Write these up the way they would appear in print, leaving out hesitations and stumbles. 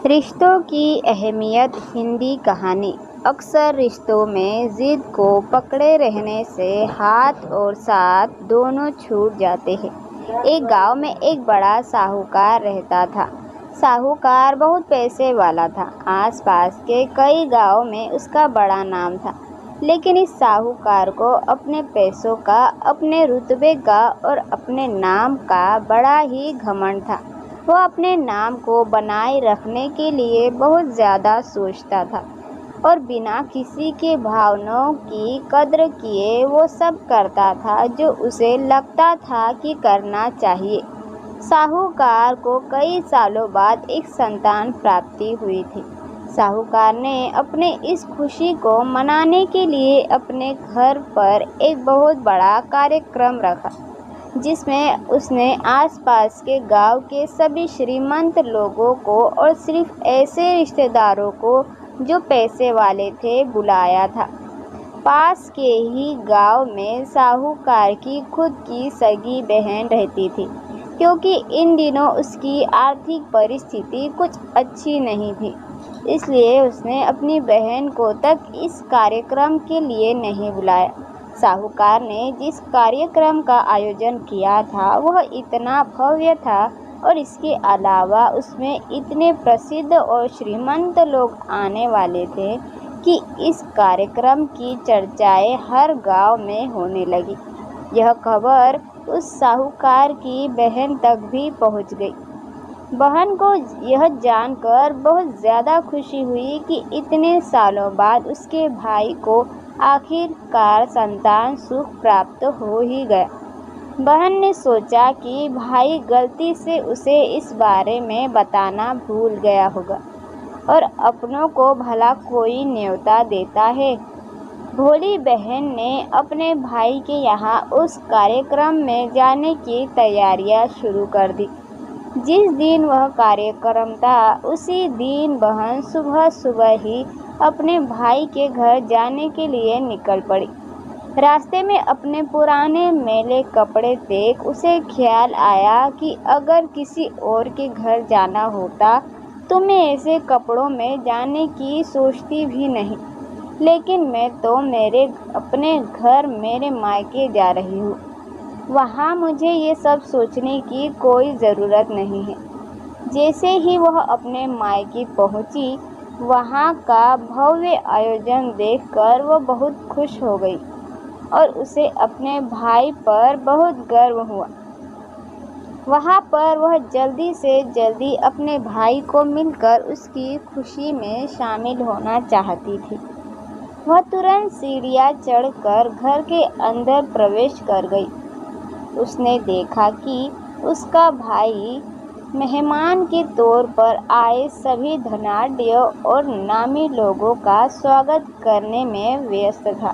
رشتوں کی اہمیت۔ ہندی کہانی۔ اکثر رشتوں میں ضد کو پکڑے رہنے سے ہاتھ اور ساتھ دونوں چھوٹ جاتے ہیں۔ ایک گاؤں میں ایک بڑا ساہوکار رہتا تھا۔ ساہوکار بہت پیسے والا تھا۔ آس پاس کے کئی گاؤں میں اس کا بڑا نام تھا، لیکن اس ساہوکار کو اپنے پیسوں کا، اپنے رتبے کا اور اپنے نام کا بڑا ہی گھمنڈ تھا۔ وہ اپنے نام کو بنائے رکھنے کے لیے بہت زیادہ سوچتا تھا اور بنا کسی کے بھاونوں کی قدر کیے وہ سب کرتا تھا جو اسے لگتا تھا کہ کرنا چاہیے۔ ساہوکار کو کئی سالوں بعد ایک سنتان پراپتی ہوئی تھی۔ ساہوکار نے اپنے اس خوشی کو منانے کے لیے اپنے گھر پر ایک بہت بڑا کاریہ رکھا، جس میں اس نے آس پاس کے گاؤں کے سبھی شریمنت لوگوں کو اور صرف ایسے رشتہ داروں کو جو پیسے والے تھے بلایا تھا۔ پاس کے ہی گاؤں میں ساہوکار کی خود کی سگی بہن رہتی تھی۔ کیونکہ ان دنوں اس کی آرتھک پریستھتی کچھ اچھی نہیں تھی، اس لیے اس نے اپنی بہن کو تک اس کاریہ کے لیے نہیں بلایا۔ ساہوکار نے جس کاریہ کا آیوجن کیا تھا وہ اتنا بھویہ تھا اور اس کے علاوہ اس میں اتنے پرسدھ اور شریمنت لوگ آنے والے تھے کہ اس کاریہ کی چرچائیں ہر گاؤں میں ہونے لگی۔ یہ خبر اس ساہوکار کی بہن تک بھی پہنچ گئی۔ بہن کو یہ جان کر بہت زیادہ خوشی ہوئی کہ اتنے سالوں بعد اس کے بھائی کو آخر کار سنتان سکھ پراپت ہو ہی گیا۔ بہن نے سوچا کہ بھائی غلطی سے اسے اس بارے میں بتانا بھول گیا ہوگا اور اپنوں کو بھلا کوئی نیوتا دیتا ہے۔ بھولی بہن نے اپنے بھائی کے یہاں اس کاریہ میں جانے کی تیاریاں شروع کر دیں۔ جس دن وہ کاریہ تھا اسی دن بہن صبح صبح ہی اپنے بھائی کے گھر جانے کے لیے نکل پڑی۔ راستے میں اپنے پرانے میلے کپڑے دیکھ اسے خیال آیا کہ اگر کسی اور کے گھر جانا ہوتا تو میں ایسے کپڑوں میں جانے کی سوچتی بھی نہیں، لیکن میں تو اپنے گھر میرے مائکے جا رہی ہوں، وہاں مجھے یہ سب سوچنے کی کوئی ضرورت نہیں ہے۔ جیسے ہی وہ اپنے مائکے پہنچی، وہاں کا بھویہ آیوجن دیکھ کر وہ بہت خوش ہو گئی اور اسے اپنے بھائی پر بہت گرو ہوا۔ وہاں پر وہ جلدی سے جلدی اپنے بھائی کو مل کر اس کی خوشی میں شامل ہونا چاہتی تھی۔ وہ ترنت سیڑھیاں چڑھ کر گھر کے اندر پرویش کر گئی۔ اس نے دیکھا کہ اس کا بھائی مہمان کے طور پر آئے سبھی دھناڈ্য اور نامی لوگوں کا سواگت کرنے میں ویست تھا۔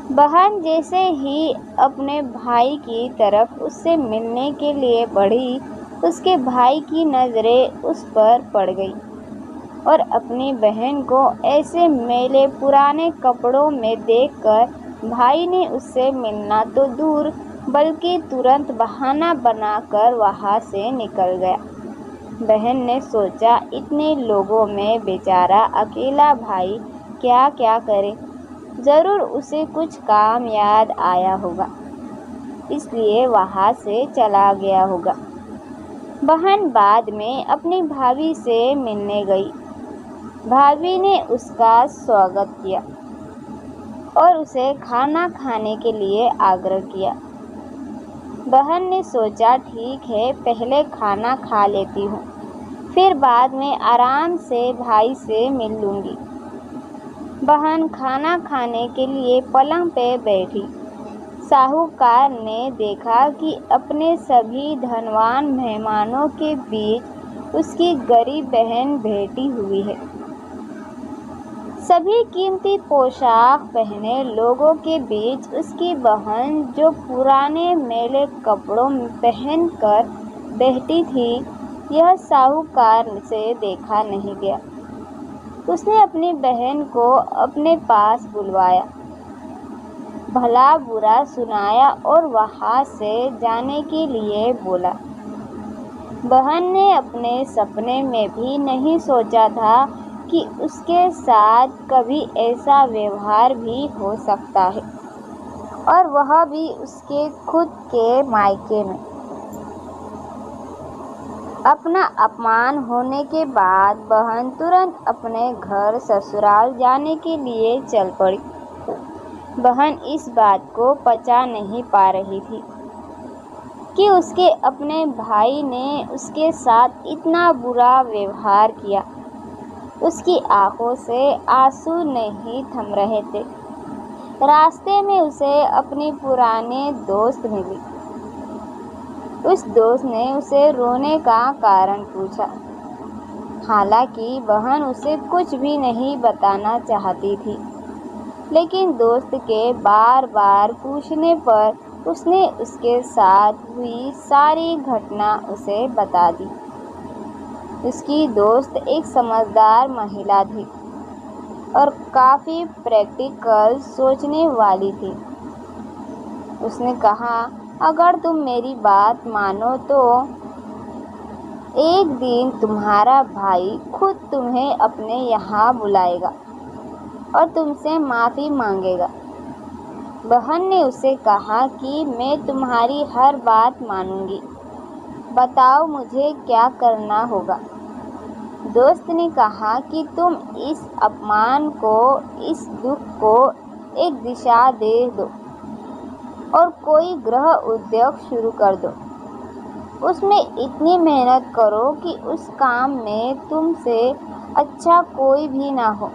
بہن جیسے ہی اپنے بھائی کی طرف اس سے ملنے کے لیے بڑھی، اس کے بھائی کی نظریں اس پر پڑ گئیں اور اپنی بہن کو ایسے میلے پرانے کپڑوں میں دیکھ کر بھائی نے اس سے ملنا تو دور بلکہ ترنت بہانہ بنا کر وہاں سے نکل گیا۔ بہن نے سوچا اتنے لوگوں میں بیچارہ اکیلا بھائی کیا کیا کرے، ضرور اسے کچھ کام یاد آیا ہوگا، اس لیے وہاں سے چلا گیا ہوگا۔ بہن بعد میں اپنی بھابھی سے ملنے گئی۔ بھابھی نے اس کا سواگت کیا اور اسے کھانا کھانے کے لیے آگرہ کیا۔ بہن نے سوچا ٹھیک ہے، پہلے کھانا کھا لیتی ہوں، پھر بعد میں آرام سے بھائی سے مل لوں گی۔ بہن کھانا کھانے کے لیے پلنگ پہ بیٹھی۔ ساہوکار نے دیکھا کہ اپنے سبھی دھنوان مہمانوں کے بیچ اس کی غریب بہن بیٹھی ہوئی ہے۔ سبھی قیمتی پوشاک پہنے لوگوں کے بیچ اس کی بہن جو پرانے میلے کپڑوں پہن کر بیٹھی تھی، یہ ساہوکار سے دیکھا نہیں گیا۔ اس نے اپنی بہن کو اپنے پاس بلوایا، بھلا برا سنایا اور وہاں سے جانے کے لیے بولا۔ بہن نے اپنے سپنے میں بھی نہیں سوچا تھا کہ اس کے ساتھ کبھی ایسا ویوہار بھی ہو سکتا ہے، اور وہ بھی اس کے خود کے مائکے میں۔ اپنا اپمان ہونے کے بعد بہن ترنت اپنے گھر سسرال جانے کے لیے چل پڑی۔ بہن اس بات کو پچا نہیں پا رہی تھی کہ اس کے اپنے بھائی نے اس کے ساتھ اتنا برا ویوہار کیا۔ اس کی آنکھوں سے آنسو نہیں تھم رہے تھے۔ راستے میں اسے اپنی پرانی دوست ملی۔ اس دوست نے اسے رونے کا کارن پوچھا، حالانکہ بہن اسے کچھ بھی نہیں بتانا چاہتی تھی، لیکن دوست کے بار بار پوچھنے پر اس نے اس کے ساتھ ہوئی ساری گھٹنا اسے بتا دی۔ اس کی دوست ایک سمجھدار مہیلا تھی اور کافی پریکٹیکل سوچنے والی تھی۔ اس نے کہا، اگر تم میری بات مانو تو ایک دن تمہارا بھائی خود تمہیں اپنے یہاں بلائے گا اور تم سے معافی مانگے گا۔ بہن نے اسے کہا کہ میں تمہاری ہر بات مانوں گی، بتاؤ مجھے کیا کرنا ہوگا۔ دوست نے کہا کہ تم اس اپمان کو، اس دکھ کو ایک دشا دے دو اور کوئی گرہ ادیوگ شروع کر دو۔ اس میں اتنی محنت کرو کہ اس کام میں تم سے اچھا کوئی بھی نہ ہو۔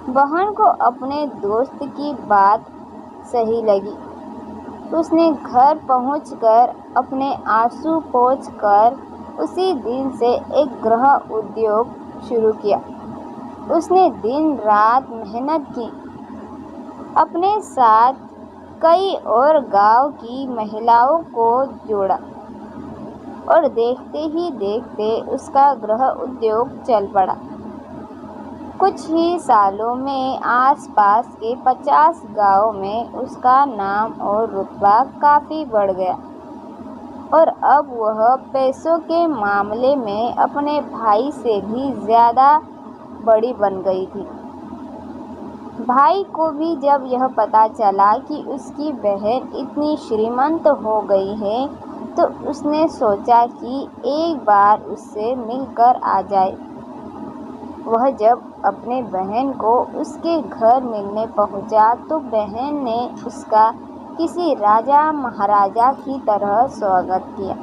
بہن کو اپنے دوست کی بات صحیح لگی۔ اس نے گھر پہنچ کر اپنے آنسو پوچھ کر اسی دن سے ایک گرہ ادیوگ شروع کیا۔ اس نے دن رات محنت کی، اپنے ساتھ کئی اور گاؤں کی مہیلاؤں کو جوڑا، اور دیکھتے ہی دیکھتے اس کا گرہ ادیوگ چل پڑا۔ کچھ ہی سالوں میں آس پاس کے 50 گاؤں میں اس کا نام اور رتبہ کافی بڑھ گیا، اور اب وہ پیسوں کے معاملے میں اپنے بھائی سے بھی زیادہ بڑی بن گئی تھی۔ بھائی کو بھی جب یہ پتہ چلا کہ اس کی بہن اتنی شریمنت ہو گئی ہے تو اس نے سوچا کہ ایک بار اس سے مل کر آ جائے۔ وہ جب اپنی بہن کو اس کے گھر ملنے پہنچا تو بہن نے اس کا کسی راجا مہاراجا کی طرح سواگت کیا،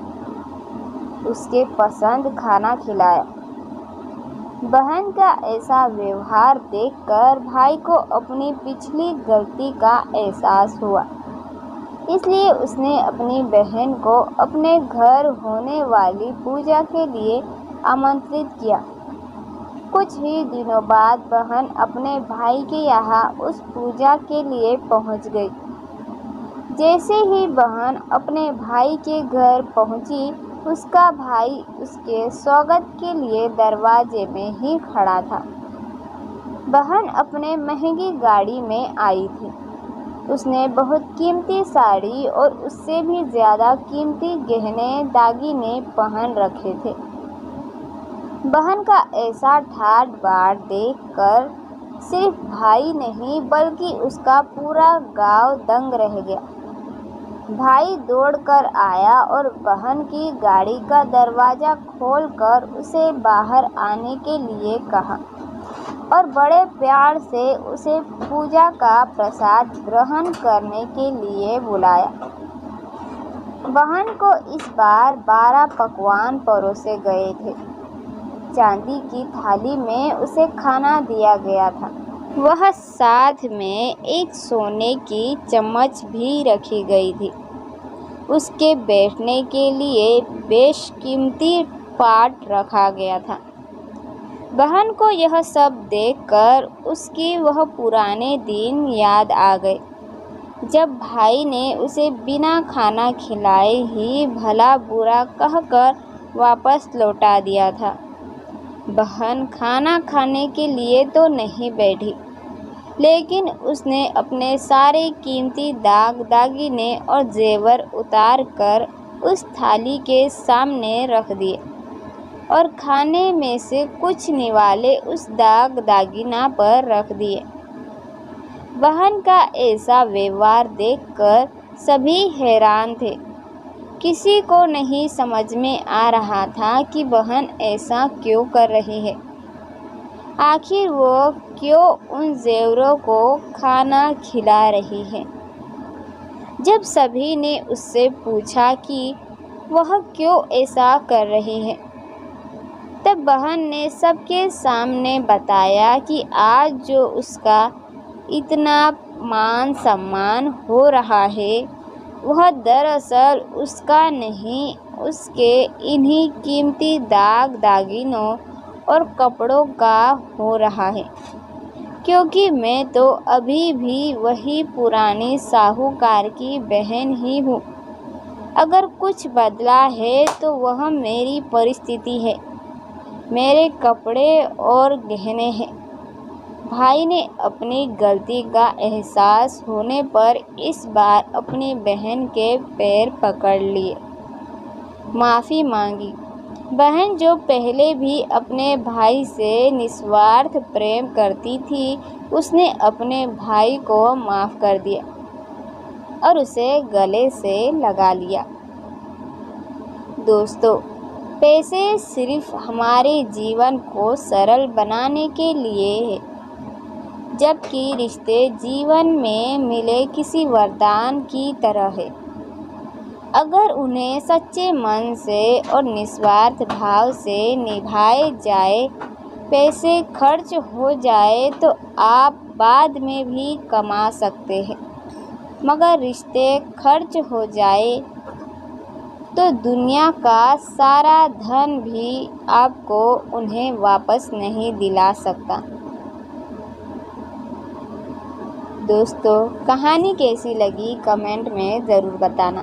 اس کے پسند کھانا کھلایا۔ بہن کا ایسا ویوہار دیکھ کر بھائی کو اپنی پچھلی غلطی کا احساس ہوا، اس لیے اس نے اپنی بہن کو اپنے گھر ہونے والی پوجا کے لیے آمنترت کیا۔ کچھ ہی دنوں بعد بہن اپنے بھائی کے یہاں اس پوجا کے لیے پہنچ گئی۔ جیسے ہی بہن اپنے بھائی کے گھر پہنچی، اس کا بھائی اس کے سواگت کے لیے دروازے میں ہی کھڑا تھا۔ بہن اپنے مہنگی گاڑی میں آئی تھی۔ اس نے بہت قیمتی ساڑی اور اس سے بھی زیادہ قیمتی گہنے داگینے پہن رکھے تھے۔ بہن کا ایسا ٹھاٹھ باٹھ دیکھ کر صرف بھائی نہیں بلکہ اس کا پورا گاؤں دنگ رہ گیا۔ بھائی دوڑ کر آیا اور بہن کی گاڑی کا دروازہ کھول کر اسے باہر آنے کے لیے کہا اور بڑے پیار سے اسے پوجا کا پرساد گرہن کرنے کے لیے بلایا۔ بہن کو اس بار 12 پکوان پروسے گئے تھے۔ چاندی کی تھالی میں اسے کھانا دیا گیا تھا۔ وہ ساتھ میں ایک سونے کی چمچ بھی رکھی گئی تھی۔ اس کے بیٹھنے کے لیے بیش قیمتی پاٹ رکھا گیا تھا۔ بہن کو یہ سب دیکھ کر اس کی وہ پرانے دن یاد آ گئے جب بھائی نے اسے بنا کھانا کھلائے ہی بھلا برا کہہ کر واپس لوٹا دیا تھا۔ بہن کھانا کھانے کے لیے تو نہیں بیٹھی، لیکن اس نے اپنے سارے قیمتی داغینے اور زیور اتار کر اس تھالی کے سامنے رکھ دیے اور کھانے میں سے کچھ نوالے اس داغ داغینہ پر رکھ دیے۔ بہن کا ایسا ویوہار دیکھ کر سبھی حیران تھے۔ کسی کو نہیں سمجھ میں آ رہا تھا کہ بہن ایسا کیوں کر رہی ہے۔ آخر وہ کیوں ان زیوروں کو کھانا کھلا رہی ہے؟ جب سبھی نے اس سے پوچھا کہ وہ کیوں ایسا کر رہی ہے، تب بہن نے سب کے سامنے بتایا کہ آج جو اس کا اتنا مان سمان ہو رہا ہے وہ دراصل اس کا نہیں، اس کے انہی قیمتی داغ داغینوں اور کپڑوں کا ہو رہا ہے، کیونکہ میں تو ابھی بھی وہی پرانی ساہوکار کی بہن ہی ہوں۔ اگر کچھ بدلا ہے تو وہ میری پرستھتی ہے، میرے کپڑے اور گہنے ہیں۔ بھائی نے اپنی غلطی کا احساس ہونے پر اس بار اپنی بہن کے پیر پکڑ لیے، معافی مانگی۔ بہن جو پہلے بھی اپنے بھائی سے نسوارتھ پریم کرتی تھی، اس نے اپنے بھائی کو معاف کر دیا اور اسے گلے سے لگا لیا۔ دوستو، پیسے صرف ہمارے جیون کو سرل بنانے کے لیے ہے، جبکہ رشتے جیون میں ملے کسی وردان کی طرح ہیں۔ اگر انہیں سچے من سے اور نسوارتھ بھاو سے نبھائے جائیں، پیسے خرچ ہو جائیں تو آپ بعد میں بھی کما سکتے ہیں، مگر رشتے خرچ ہو جائیں تو دنیا کا سارا دھن بھی آپ کو انہیں واپس نہیں دلا سکتا۔ دوستو، کہانی کیسی لگی کمنٹ میں ضرور بتانا۔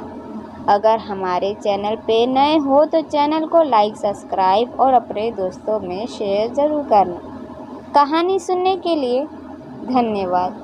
اگر ہمارے چینل پہ نئے ہو تو چینل کو لائک، سبسکرائب اور اپنے دوستوں میں شیئر ضرور کرنا۔ کہانی سننے کے لیے دھنیہ واد۔